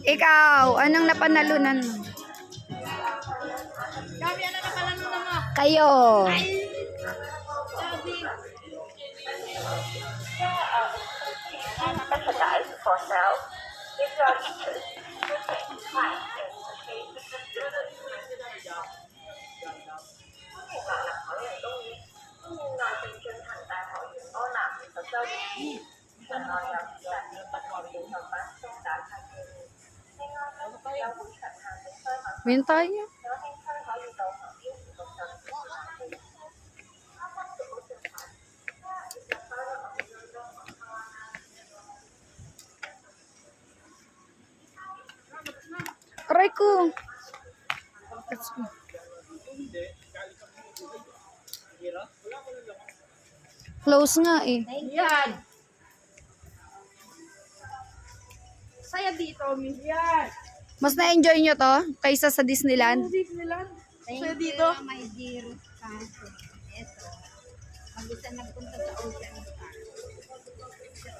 Ikaw, anong napanalunan mo? Gabi, ano napanalunan mo? Kayo. Min tayo. Aray ko. Close nga eh. Yan. Saya dito, Miss. Yan. Mas na-enjoy nyo to kaysa sa Disneyland? Disneyland. Saya Thank dito. you, my dear cousin. Ito. Mag-isa nagpunta sa Ocean Park. Sa